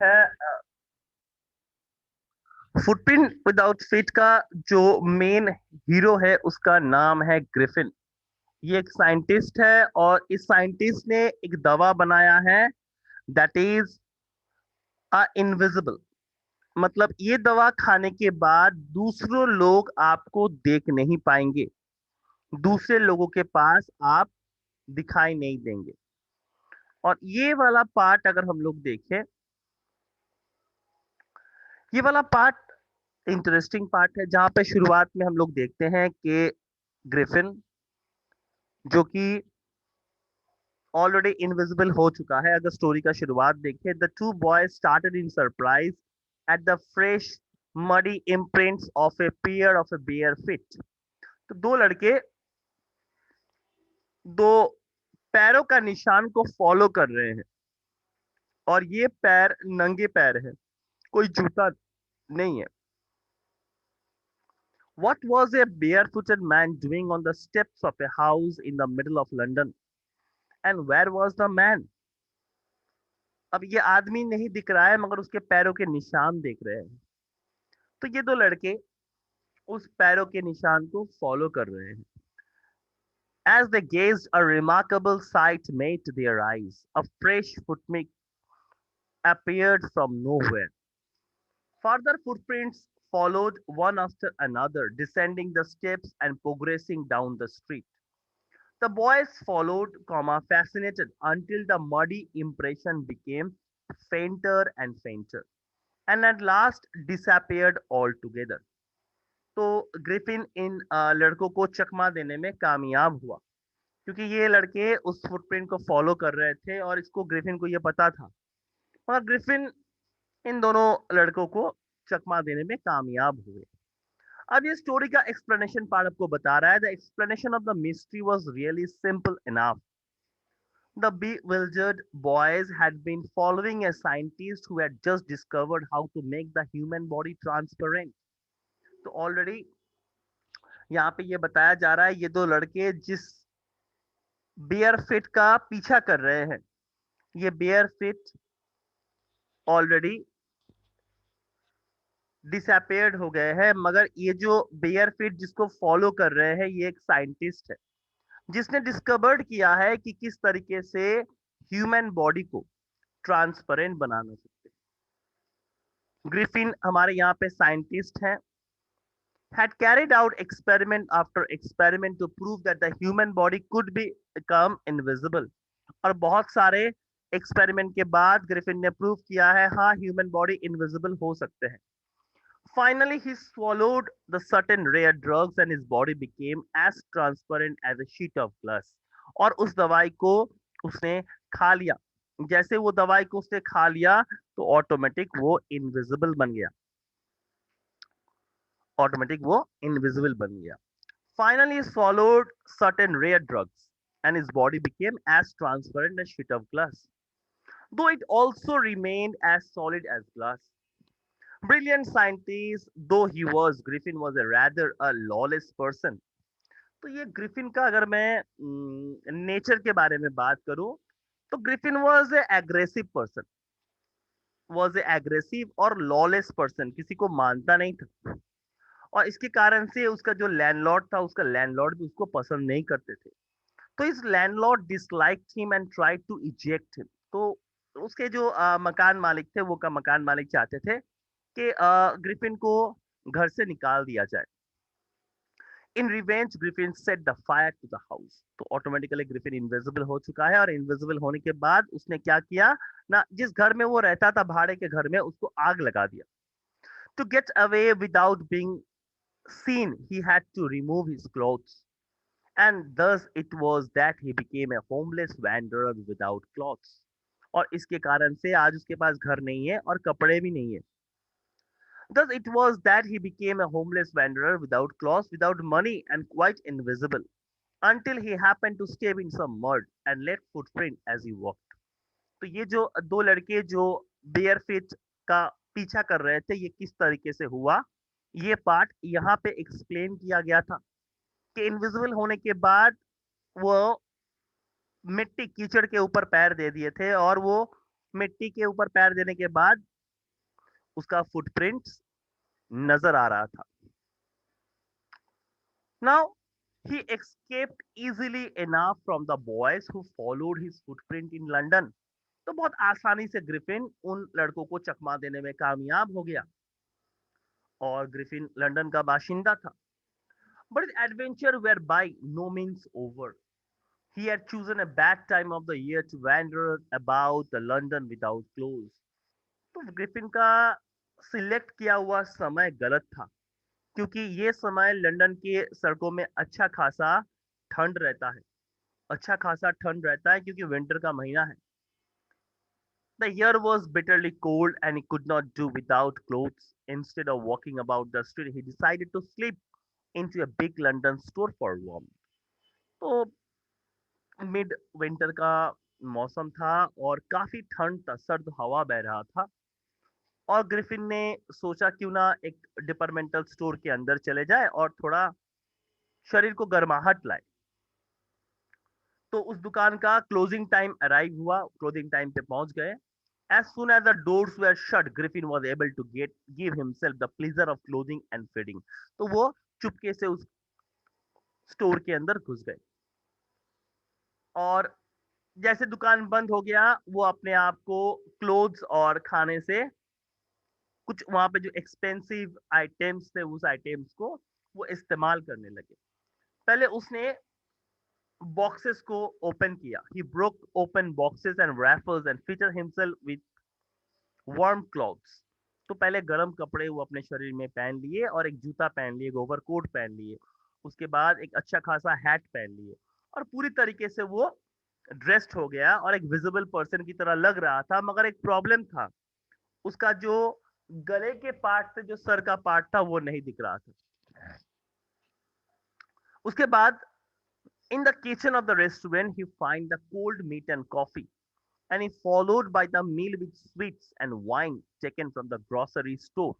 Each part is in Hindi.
है। फुटप्रिंट विदाउट फीट का जो मेन हीरो है उसका नाम है ग्रिफिन। ये एक साइंटिस्ट है और इस साइंटिस्ट ने एक दवा बनाया है, दैट इज अ इनविजिबल। मतलब ये दवा खाने के बाद दूसरों लोग आपको देख नहीं पाएंगे, दूसरे लोगों के पास आप दिखाई नहीं देंगे। और ये वाला पार्ट अगर हम लोग देखें, ये वाला पार्ट इंटरेस्टिंग पार्ट है, जहां पे शुरुआत में हम लोग देखते हैं कि ग्रिफिन जो कि ऑलरेडी इनविजिबल हो चुका है। अगर स्टोरी का शुरुआत देखें, the two boys started in surprise at the fresh muddy imprints of a pair of a bare feet. तो दो लड़के दो पैरों का निशान को फॉलो कर रहे हैं, और ये पैर नंगे पैर है, कोई जूता नहीं है। What was a barefooted man doing on the steps of a house in the middle of London? And where was the man? अब ये आदमी नहीं दिख रहा है, मगर उसके पैरों के निशान देख रहे हैं। तो ये दो लड़के उस पैरों के निशान को फॉलो कर रहे हैं। As they gazed, a remarkable sight met their eyes. A fresh footprint appeared from nowhere. Further footprints followed one after another, descending the steps and progressing down the street. The boys followed, fascinated, until the muddy impression became fainter and fainter, and at last disappeared altogether. तो ग्रिफिन इन लड़कों को चकमा देने में कामयाब हुआ, क्योंकि ये लड़के उस फुटप्रिंट को फॉलो कर रहे थे और इसको ग्रिफिन को ये पता था। और ग्रिफिन इन दोनों लड़कों को चकमा देने में कामयाब हुए। अब ये स्टोरी का एक्सप्लेनेशन पार्ट आपको बता रहा है। The explanation of the mystery was really simple enough. The bewildered boys had been following a scientist who had just discovered how to make the human body transparent. तो ऑलरेडी यहाँ पे ये बताया जा रहा है, ये दो लड़के जिस बियर फिट का पीछा कर रहे हैं, ये बियर फिट ऑलरेडी डिसअपेयर्ड हो गए हैं, मगर ये जो बियर फिट जिसको फॉलो कर रहे हैं, ये एक साइंटिस्ट है जिसने डिस्कवर्ड किया है कि किस तरीके से ह्यूमन बॉडी को ट्रांसपेरेंट बनाना सकते हैं। ग्रिफिन हमारे यहाँ पे साइंटिस्ट हैं, had carried out experiment after experiment to prove that the human body could become invisible। और बहुत सारे एक्सपेरिमेंट के बाद ग्रिफिन ने प्रूव किया है, हाँ ह्यूमन बॉडी इनविजिबल हो सकते हैं। Finally, he swallowed the certain rare drugs and his body became as transparent as a sheet of glass। और उस दवाई को उसने खा लिया। जैसे वो दवाई को उसने खा लिया तो ऑटोमेटिक वो इनविजिबल बन गया, ऑटोमेटिक वो इनविजिबल बन गया। Finally, he swallowed certain rare drugs and his body became as transparent as sheet of glass, though it also remained as solid as glass। Brilliant scientist though he was, Griffin was a rather a lawless person। तो ये ग्रिफिन का अगर मैं नेचर के बारे में बात करूं, तो Griffin was a aggressive person, was a aggressive और लॉलेस पर्सन, किसी को मानता नहीं था। और इसके कारण से उसका जो लैंडलॉर्ड था, उसका लैंडलॉर्ड भी उसको पसंद नहीं करते थे। तो इस landlord disliked him and tried to eject him. तो उसके जो मकान मालिक थे, वो का मकान मालिक चाहते थे कि ग्रिफिन को घर से निकाल दिया जाए। In revenge Griffin set the fire to the house. तो ऑटोमेटिकली ग्रिफिन इनविजिबल हो चुका है, और इनविजिबल होने के बाद उसने क्या किया ना, जिस घर में वो रहता था भाड़े के घर में, उसको आग लगा दिया। To get away without being seen, he had to remove his clothes, and thus it was that he became a homeless wanderer without clothes। और इसके कारण से आज उसके पास घर नहीं है और कपड़े भी नहीं है। Thus it was that he became a homeless wanderer without clothes, without money, and quite invisible, until he happened to step in some mud and left footprint as he walked। तो ये जो दो लड़के जो बेयर फिट का पीछा कर रहे थे, ये किस तरीके से हुआ, ये पार्ट यहाँ पे एक्सप्लेन किया गया था कि इनविजिबल होने के बाद वो मिट्टी कीचड़ के ऊपर पैर दे दिए थे, और वो मिट्टी के ऊपर पैर देने के बाद उसका फुटप्रिंट्स नजर आ रहा था। Now, he escaped easily enough from the boys who followed his footprint in London. तो बहुत आसानी से ग्रिफिन उन लड़कों को चकमा देने में कामयाब हो गया और ग्रिफिन लंदन का बाशिंदा था। But his adventure were by no means over. He had chosen a bad time of the year to wander about the London without clothes. तो ग्रिफिन का सिलेक्ट किया हुआ समय गलत था क्योंकि ये समय लंदन के सड़कों में अच्छा खासा ठंड रहता है। अच्छा खासा ठंड रहता है क्योंकि विंटर का महीना है। The year was bitterly cold and he could not do without clothes. Instead of walking about the street, he decided to slip into a big London store for warmth. तो मिड विंटर का मौसम था और काफी ठंड था, सर्द हवा बह रहा था और ग्रिफिन ने सोचा क्यों ना एक डिपार्टमेंटल स्टोर के अंदर चले जाए और थोड़ा शरीर को गर्माहट लाए। तो उस दुकान का क्लोजिंग टाइम अराइव हुआ, क्लोजिंग टाइम पे पहुंच गए। As soon as the doors were shut, Griffin was able to give himself the pleasure of clothing and feeding. तो वो चुपके से उस स्टोर के अंदर घुस गए और जैसे दुकान बंद हो गया, वो अपने आप को क्लोथ्स और खाने से कुछ वहां पे जो एक्सपेंसिव आइटम्स थे, उस आइटम्स को वो इस्तेमाल करने लगे। पहले उसने बॉक्सेस को ओपन किया। He broke open boxes and wrappers and fitted himself with warm clothes. तो पहले गर्म कपड़े वो अपने शरीर में पहन लिए और एक जूता पहन लिए, एक ओवरकोट पहन लिए, उसके बाद एक अच्छा खासा हैट पहन लिए और पूरी तरीके से वो ड्रेस्ड हो गया और एक विजिबल पर्सन की तरह लग रहा था। मगर एक प्रॉब्लम था, उसका जो गले के पार्ट से जो सर का पार्ट था वो नहीं दिख रहा था। उसके बाद in the kitchen of the restaurant he find the cold meat and coffee and is followed by the meal with sweets and wine taken from the grocery store.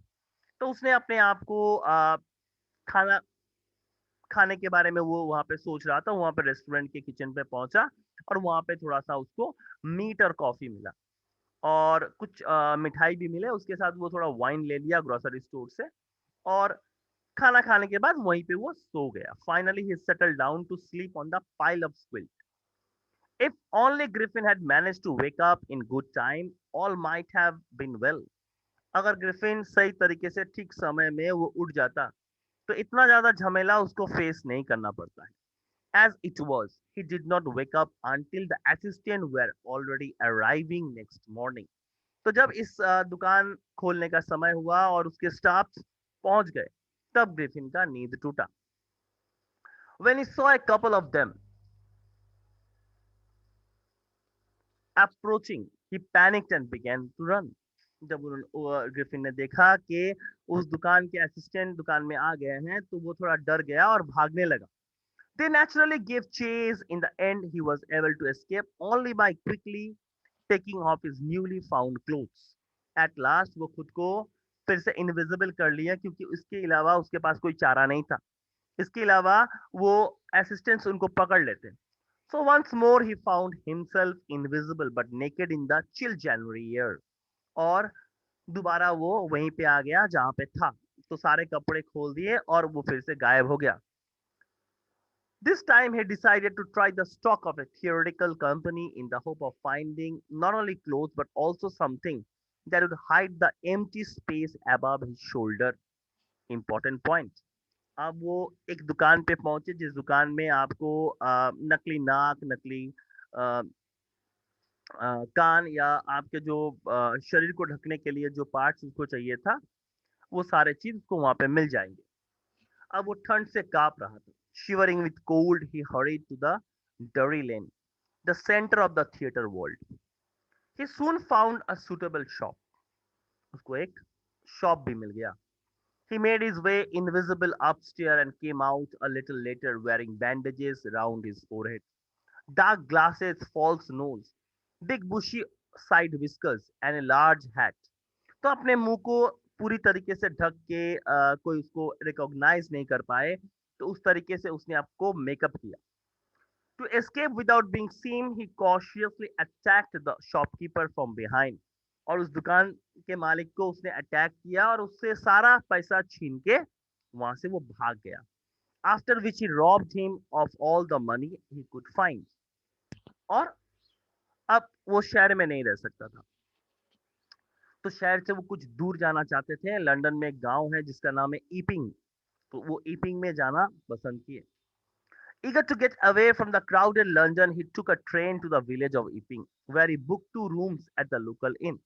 तो उसने अपने आप को खाना खाने के बारे में वो वहां पे सोच रहा था। वहां पे रेस्टोरेंट के किचन पे पहुंचा और वहां पे थोड़ा सा उसको मीट और कॉफी मिला और कुछ मिठाई भी मिले। उसके साथ वो थोड़ा वाइन ले लिया ग्रोसरी स्टोर से और खाना खाने के बाद वहीं पे वो सो गया। Finally he settle down to sleep on the pile of quilt. If only Griffin had managed to wake up in good time, all might have been well. अगर ग्रिफिन सही तरीके से ठीक समय में वो उठ जाता तो इतना ज्यादा झमेला उसको फेस नहीं करना पड़ता है। As it was, he did not wake up until the assistant were already arriving next morning. तो जब इस दुकान खोलने का समय हुआ और उसके स्टाफ पहुंच गए, तब ग्रिफिन का नींद टूटा। When he saw a couple of them approaching, he panicked and began to run. जब ग्रिफिन ने देखा कि उस दुकान के असिस्टेंट दुकान में आ गए हैं, तो वो थोड़ा डर गया और भागने लगा। They naturally gave chase. In the end, he was able to escape only by quickly taking off his newly found clothes. At last, वो खुद को फिर से इनविजिबल कर लिया क्योंकि उसके अलावा उसके पास कोई चारा नहीं था। इसके अलावा वो असिस्टेंट्स उनको पकड़ लेते। So once more he found himself invisible but naked in the chill January air. और दोबारा वो वहीं पे आ गया जहां पे था। तो सारे कपड़े खोल दिए और वो फिर से गायब हो गया। This time he decided to try the stock of a theoretical company in the hope of finding not only clothes but also something that would hide the empty space above his shoulder. Important point. अब वो एक दुकान पे पहुंचे जिस दुकान में आपको नकली नाक, नकली अ, कान या आपके जो शरीर को ढकने के लिए जो पार्ट्स उसको चाहिए था, वो सारे चीज उसको वहां पे मिल जाएंगे। अब वो ठंड से कांप रहा था। Shivering with cold, he hurried to the Drury Lane, the center of the theater world. He soon found a suitable shop. उसको एक शॉप भी मिल गया। He made his way invisible upstairs and came out a little later wearing bandages around his forehead, dark glasses, false nose, big bushy side whiskers and a large hat. तो अपने मुंह को पूरी तरीके से ढक के कोई उसको रिकॉग्नाइज नहीं कर पाए, तो उस तरीके से उसने आपको मेकअप किया। To escape without being seen, he cautiously attacked the shopkeeper from behind. और उस दुकान के मालिक को उसने अटैक किया और उससे सारा पैसा छीन के वहां से वो भाग गया। After which he robbed him of all the money he could find. और अब वो शहर में नहीं रह सकता था, तो शहर से वो कुछ दूर जाना चाहते थे। लंदन में एक गांव है जिसका नाम है ईपिंग, तो वो ईपिंग में जाना पसंद किए। Eager to get away from the crowded London, he took a train to the village of Epping, where he booked 2 rooms at the local inn.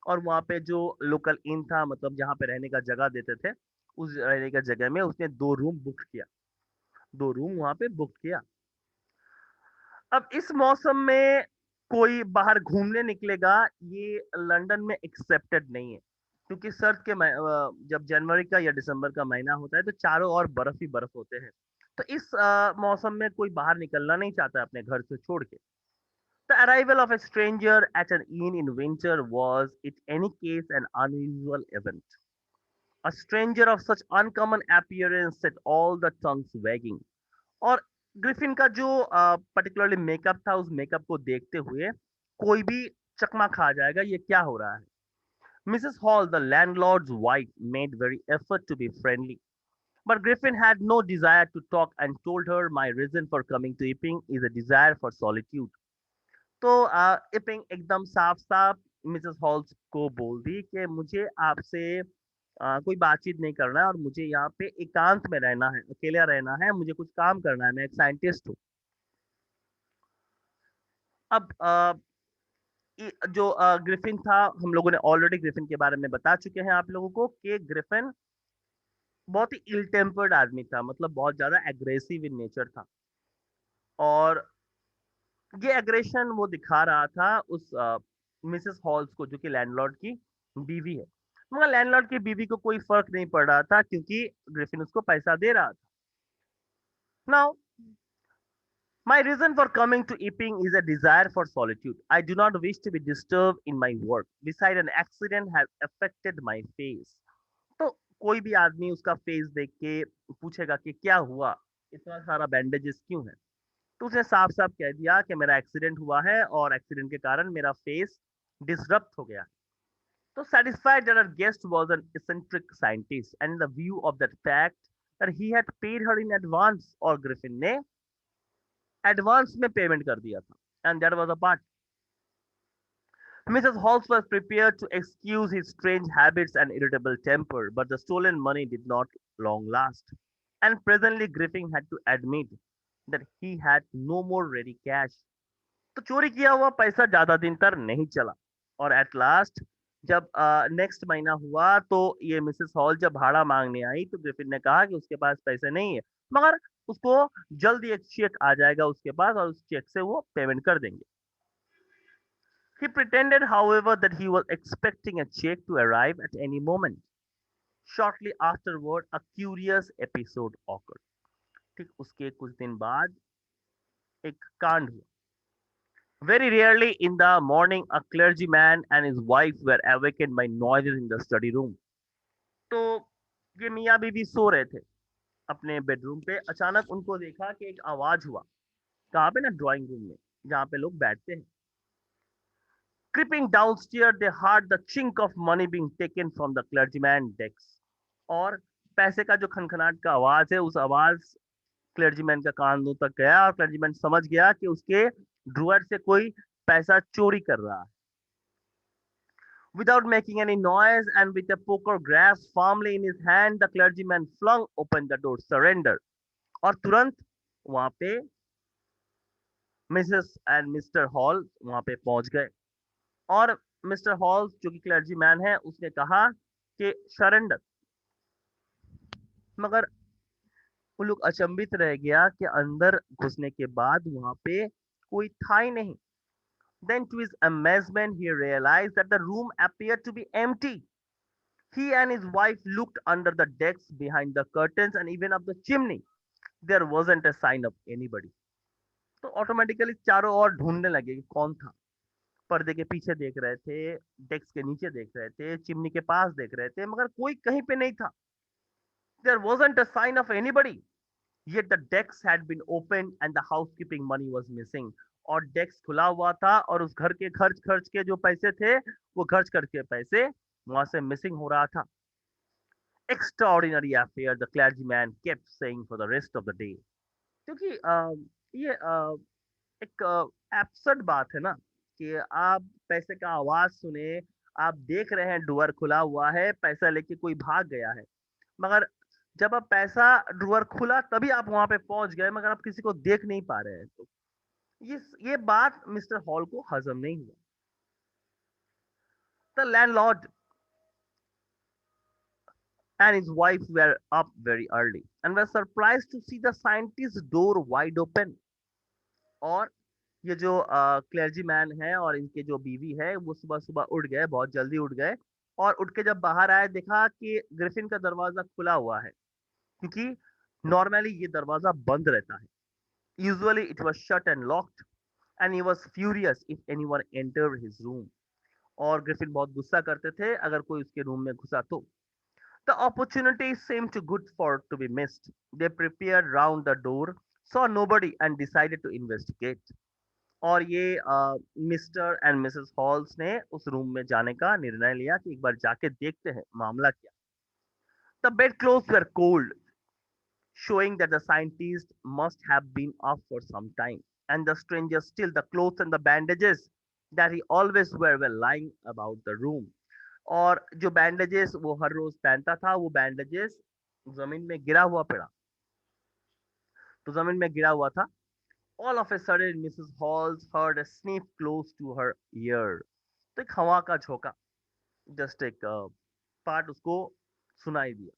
और वहाँ पे जो लोकल इन था, मतलब जहाँ पे रहने का जगह देते थे, उस रहने का जगह में उसने 2 रूम बुक किया। 2 रूम वहाँ पे बुक किया। अब इस मौसम में कोई बाहर घूमने निकलेगा, ये लंदन में एक्सेप्टेड नहीं है, क्योंकि सर्द के जब जनवरी का या दिसंबर का महीना होता है तो चारों ओर बर्फ ही बर्फ होते हैं। तो इस मौसम में कोई बाहर निकलना नहीं चाहता है अपने घर से छोड़ के। The arrival of a stranger at an inn in winter was, in any case, an unusual event. A stranger of such uncommon appearance set all the tongues wagging. और ग्रिफिन का जो पर्टिकुलरली मेकअप था, उस मेकअप को देखते हुए कोई भी चकमा खा जाएगा ये क्या हो रहा है। Mrs Hall, the landlord's wife, made very effort to be friendly, but Griffin had no desire to talk and told her, my reason for coming to Epping is a desire for solitude. तो इपिंग एकदम साफ साफ मिसेस हॉल्स को बोल दी कि मुझे आपसे कोई बातचीत नहीं करना है और मुझे यहाँ पे एकांत में रहना है, अकेला रहना है, मुझे कुछ काम करना है, मैं एक साइंटिस्ट हूँ। अब जो ग्रिफिन था, हम लोगों ने ऑलरेडी ग्रिफिन के बारे में बता चुके हैं आप लोगों को कि ग्रिफिन बहुत ही इल टेम्पर्ड आदमी था, मतलब बहुत ज्यादा एग्रेसिव इन नेचर था। और ये एग्रेशन वो दिखा रहा था उस मिसेस हॉल्स को, जो कि लैंडलॉर्ड की बीवी है। मगर लैंडलॉर्ड की बीवी को कोई फर्क नहीं पड़ रहा था, क्योंकि ग्रिफिन उसको पैसा दे रहा था। Now, my reason for coming to Epping is a desire for solitude. I do not wish to be disturbed in my work. Besides, an accident has affected my face. तो कोई भी आदमी उसका फेस देख के पूछेगा कि क्या हुआ, इतना सारा बैंडेजेस क्यों है। तो उसने साफ साफ कह दिया कि मेरा एक्सीडेंट हुआ है और एक्सीडेंट के कारण मेरा फेस डिसरप्ट हो गया है। तो satisfied that our guest was an eccentric scientist and in the view of that fact that he had paid her in advance, और ग्रिफिन ने एडवांस में पेमेंट कर दिया था, and that was a part. Mrs. Halls was prepared to excuse his strange habits and irritable temper, but the stolen money did not long last, and presently Griffin had to admit that he had no more ready cash. तो चोरी किया हुआ पैसा ज्यादा दिन तक नहीं चला, और एट लास्ट जब नेक्स्ट महीना हुआ तो ये मिसेस हॉल जब भाड़ा मांगने आई तो ग्रिफिन ने कहा कि उसके पास पैसे नहीं है, मगर उसको जल्दी एक चेक आ जाएगा उसके पास और उस चेक से वो पेमेंट कर देंगे। He pretended, however, that he was expecting a check to arrive at any moment. Shortly afterward, a curious episode occurred. ठीक उसके कुछ दिन बाद एक कांड हुआ। Very rarely in the morning, a clergyman and his wife were awakened by noises in the study room. तो ये मियाँ बीवी सो रहे थे अपने बेडरूम पे, अचानक उनको देखा कि एक आवाज हुआ। कहाँ पे ना, ड्राइंग रूम में, जहाँ पे लोग बैठते हैं। Creeping downstairs, they heard the chink of money being taken from the clergyman's desk. और पैसे का जो खनखनाट का आवाज है, उस आवाज क्लर्जीमैन का कानों तक गया और क्लर्जीमैन समझ गया कि उसके ड्रॉअर से कोई पैसा चोरी कर रहा है। Without making any noise and with a poker grasped firmly in his hand, the clergyman flung open the door, surrender. और तुरंत वहां पे मिसेस एंड मिस्टर हॉल वहां पे पहुंच गए। और मिस्टर हॉल जो कि क्लर्जी मैन है, उसने कहा कि सरेंडर। मगर वो लोग अचंभित रह गया कि अंदर घुसने के बाद वहां पे कोई था ही नहीं। Then to his amazement he realized that the room appeared to be empty. He and his wife looked under the decks, behind the curtains and even up the chimney. There wasn't a sign of anybody. तो ऑटोमेटिकली चारों ओर ढूंढने लगे कि कौन था। पर्दे के पीछे देख रहे थे, डेस्क के नीचे देख रहे थे, चिमनी के पास देख रहे थे, मगर कोई कहीं पे नहीं था। There wasn't a sign of anybody. Yet the decks had been opened and the housekeeping money was missing. और डेस्क खुला हुआ था और उस घर के खर्च खर्च के जो पैसे थे वो खर्च करके पैसे वहां से मिसिंग हो रहा था. Extraordinary affair, the clergyman kept saying for the rest of the day. क्योंकि ये एक एब्सर्ड बात है ना कि आप पैसे का आवाज सुने, आप देख रहे हैं ड्रॉअर खुला हुआ है, पैसा लेके कोई भाग गया है, मगर जब आप पैसा ड्रॉअर खुला तभी आप वहां पे पहुंच गए, मगर आप किसी को देख नहीं पा रहे हैं. तो ये बात मिस्टर हॉल को हजम नहीं हुआ. The landlord and his wife were up very early and were surprised to see the scientist's door wide open. और ये जो क्लर्जी मैन है और इनके जो बीवी है वो सुबह सुबह उठ गए, बहुत जल्दी उठ गए, और उठ के जब बाहर आए देखा कि ग्रिफिन का दरवाजा खुला हुआ है, क्योंकि नॉर्मली ये दरवाजा बंद रहता है. Usually it was shut and locked and he was furious if anyone entered his room. और ग्रिफिन बहुत गुस्सा करते थे अगर कोई उसके रूम में घुसा तो. The opportunity seemed too good for to be missed. They prepared round the door, saw nobody, and decided to investigate. और ये मिस्टर एंड मिसेस हॉल्स ने उस रूम में जाने का निर्णय लिया कि एक बार जाके देखते हैं मामला क्या. The bedclothes were cold, showing that the scientist must have been up for some time, and the stranger still the clothes and the bandages that he always wear were lying about the room. और जो बैंडेजेस वो हर रोज पहनता था वो बैंडेजेस जमीन में गिरा हुआ पड़ा, तो जमीन में गिरा हुआ था. All of a sudden Mrs Hall's heard a sniff close to her ear. तो एक हवा का झोंका, जस्ट एक पार्ट उसको सुनाई दिया.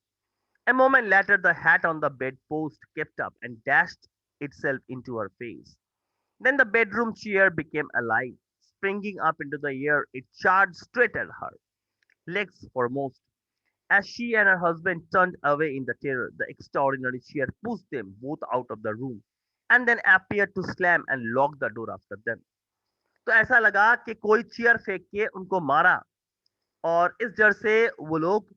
A moment later the hat on the bedpost kept up and dashed itself into her face. Then the bedroom chair became alive. Springing up into the air, it charged straight at her, legs foremost. As she and her husband turned away in the terror, the extraordinary chair pushed them both out of the room and then appeared to slam and lock the door after them. तो ऐसा लगा कि कोई चेयर फेंक के उनको मारा, और इस डर से वो लोग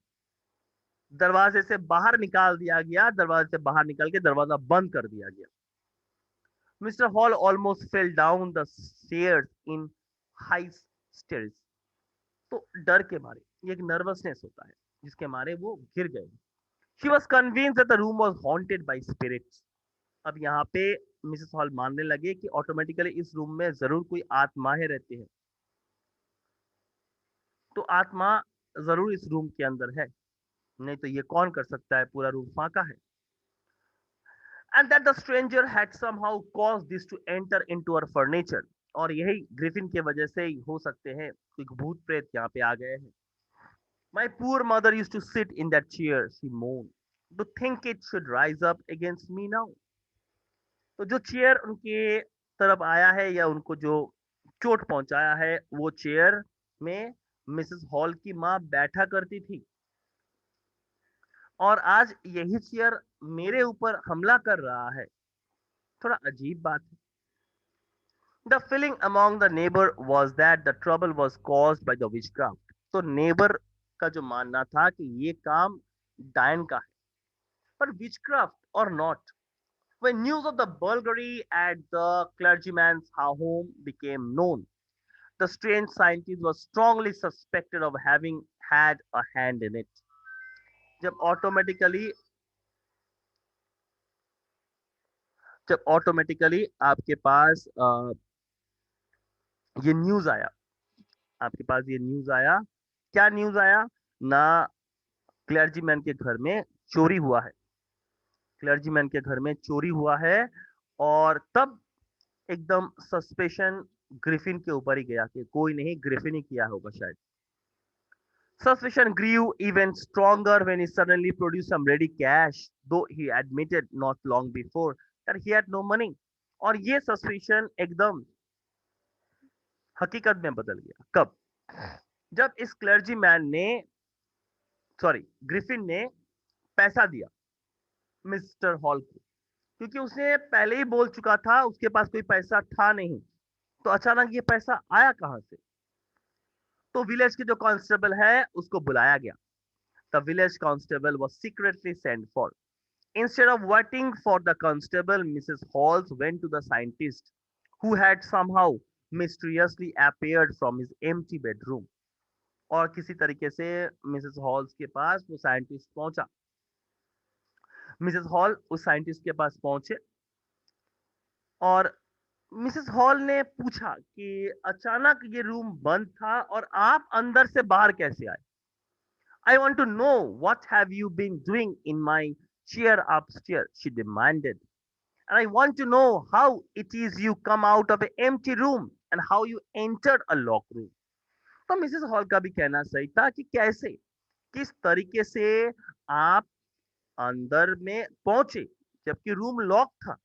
दरवाजे से बाहर निकाल दिया गया, दरवाजे से बाहर निकल के दरवाजा बंद कर दिया गया. Mister hall almost fell down the stairs in high stairs. तो डर के मारे, ये एक नर्वसनेस होता है जिसके मारे वो गिर गए. She was convinced that the room was haunted by spirits. अब यहाँ पे मिसेस हॉल मानने लगे कि ऑटोमेटिकली इस रूम में जरूर कोई आत्माएं रहती हैं, तो आत्मा जरूर इस रूम के अंदर है, नहीं तो ये कौन कर सकता है, पूरा रूम फांका है. And that the stranger had somehow caused this to enter into our furniture. और यही ग्रिफिन के वजह से ही हो सकते हैं, कोई भूत प्रेत यहाँ पे आ गए हैं. My poor mother used to sit in that chair, she moaned. To think it should rise up against me now. तो जो चेयर उनके तरफ आया है या उनको जो चोट पहुंचाया है, वो चेयर में मिसेस हॉल की माँ बैठा करती थी, और आज यही चेयर मेरे ऊपर हमला कर रहा है. थोड़ा अजीब बात है. The feeling among the neighbor was that the trouble was caused by the witchcraft. तो नेबर का जो मानना था कि ये काम डायन का है, पर witchcraft or not. When news of the burglary at the clergyman's home became known, the strange scientist was strongly suspected of having had a hand in it. जब ऑटोमेटिकली जब ऑटोमेटिकली आपके पास ये न्यूज आया, आपके पास ये न्यूज आया, क्या न्यूज आया ना, क्लर्जीमैन के घर में चोरी हुआ है, क्लर्जीमैन के घर में चोरी हुआ है. और तब एकदम सस्पेशन ग्रिफिन के ऊपर ही गया कि कोई नहीं, ग्रिफिन ही किया होगा शायद. Suspicion grew even stronger when he suddenly produced some ready cash, though he admitted not long before that he had no money. और ये सस्पेशन एकदम हकीकत में बदल गया. कब? जब इस क्लर्जी मैन ने, सॉरी ग्रिफिन ने पैसा दिया मिस्टर हॉल को, क्योंकि उसने पहले ही बोल चुका था उसके पास कोई पैसा था नहीं, तो अचानक ये पैसा आया कहां से. तो विलेज के जो कांस्टेबल है उसको बुलाया गया. The village constable was secretly sent for. Instead of waiting for the constable, Mrs. Halls went to the scientist. who had somehow mysteriously appeared from his empty bedroom. और किसी तरीके से मिसेस हॉल्स के पास वो साइंटिस्ट पहुंचा। मिसेस हॉल उस साइंटिस्ट के पास पहुंचे और मिसेस हॉल ने पूछा कि अचानक ये रूम बंद था और आप अंदर से बाहर कैसे आए? I want to know what have you been doing in my chair upstairs, she demanded. And I want to know how it is you come out of an empty room and how you entered a locked room. तो मिसेस हॉल का भी कहना सही था कि कैसे, किस तरीके से आप अंदर में पहुंचे जबकि रूम लॉक था।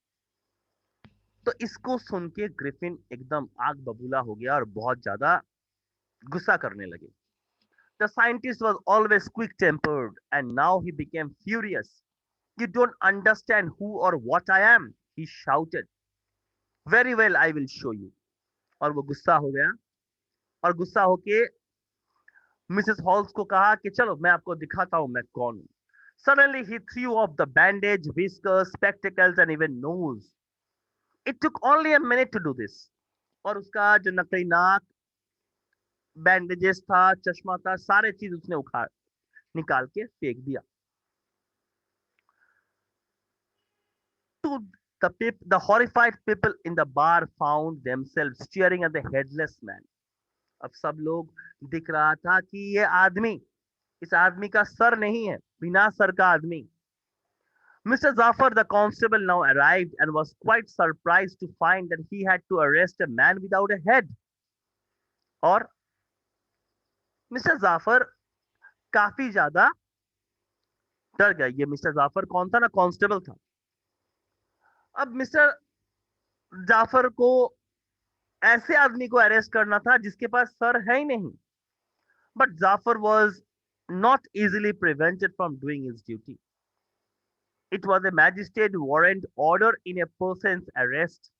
तो इसको सुन के ग्रिफिन एकदम आग बबूला हो गया और बहुत ज्यादा गुस्सा करने लगे। The scientist was always quick tempered and now he became furious. You don't understand who or what I am, he shouted. Very well, I will show you. और वो गुस्सा हो गया और गुस्सा होके मिसेस हॉल्स को कहा कि चलो मैं आपको दिखाता हूं मैं कौन हूं। Suddenly he threw off the bandage, whiskers, spectacles and even nose. It took only a minute to do this. और उसका जो नकली नाक, बैंडेजेस था, चश्मा था, सारे चीज उसने उखाड़ निकाल के फेंक दिया। To the horrified people in the bar found themselves staring at the headless man. अब सब लोग दिख रहा था कि ये आदमी, इस आदमी का सर नहीं है, बिना सर का आदमी। Mr. Zafar, the constable, now arrived and was quite surprised to find that he had to arrest a man without a head. और मिस्टर जाफर काफी ज्यादा डर गया। ये मिस्टर जाफर कौन था ना, कांस्टेबल था। अब मिस्टर जाफर को ऐसे आदमी को अरेस्ट करना था जिसके पास सर है ही नहीं। But Jaffers was not easily prevented from doing his duty. It was a magistrate warrant order in a person's arrest,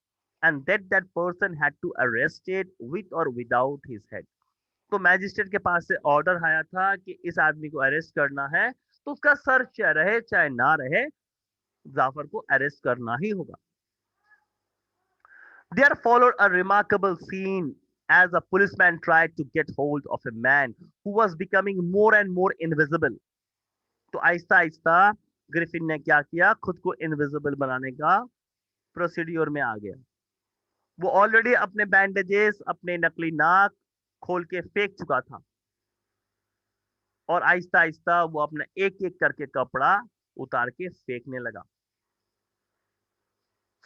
and that person had to arrest it with or without his head. तो मैजिस्ट्रेट के पास से ऑर्डर आया था कि इस आदमी को अरेस्ट करना है, तो उसका सर चाहे रहे चाहे ना रहे, जाफर को अरेस्ट करना ही होगा। There followed a remarkable scene as a policeman tried to get hold of a man who was becoming more and more invisible. तो आहिस्ता आहिस्ता ग्रिफिन ने क्या किया, खुद को इनविजिबल बनाने का प्रोसीड्योर में आ गया। वो ऑलरेडी अपने बैंडेजेस, अपने नकली नाक खोल के फेंक चुका था और आहिस्ता आहिस्ता वो अपना एक एक करके कपड़ा उतार के फेंकने लगा।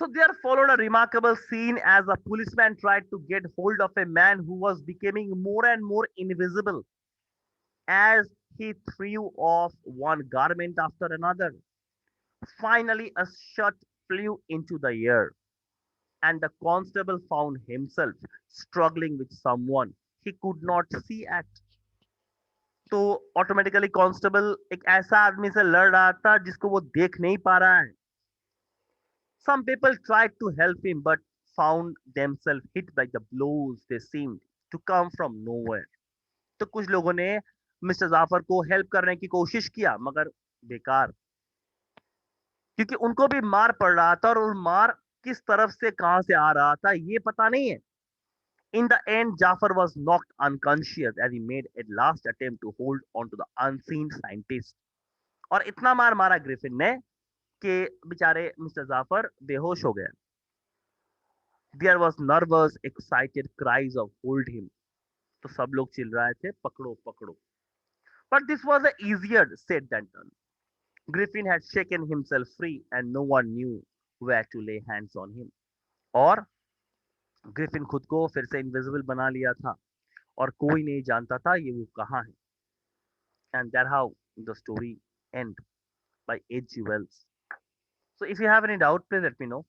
So there followed a remarkable scene as a policeman tried to get hold of a man who was becoming more and more invisible as he threw off one garment after another. Finally, a shot flew into the air, and the constable found himself struggling with someone he could not see at. तो ऑटोमेटिकली कांस्टेबल एक ऐसा आदमी से लड़ रहा था जिसको वो देख नहीं पा रहा है। Some people tried to help him but found themselves hit by the blows they seemed to come from nowhere. तो कुछ लोगों ने मिस्टर जाफर को हेल्प करने की कोशिश किया मगर बेकार, क्योंकि उनको भी मार पड़ रहा था और वो मार किस तरफ से कहां से आ रहा था ये पता नहीं है। In the end, Jafar was knocked unconscious as he made a last attempt to hold on to the unseen scientist. और इतना मार मारा ग्रिफिन ने कि बेचारे मिस्टर जाफर बेहोश हो गए। There was nervous, excited cries of hold him. तो सब लोग चिल्ला रहे थे पकड़ो पकड़ो। But this was easier said than done. Griffin had shaken himself free and no one knew where to lay hands on him. और ग्रिफिन खुद को फिर से इनविजिबल बना लिया था और कोई नहीं जानता था ये वो कहाँ है। And that's how the story end by H.G. Wells. So if you have any doubt, please let me know.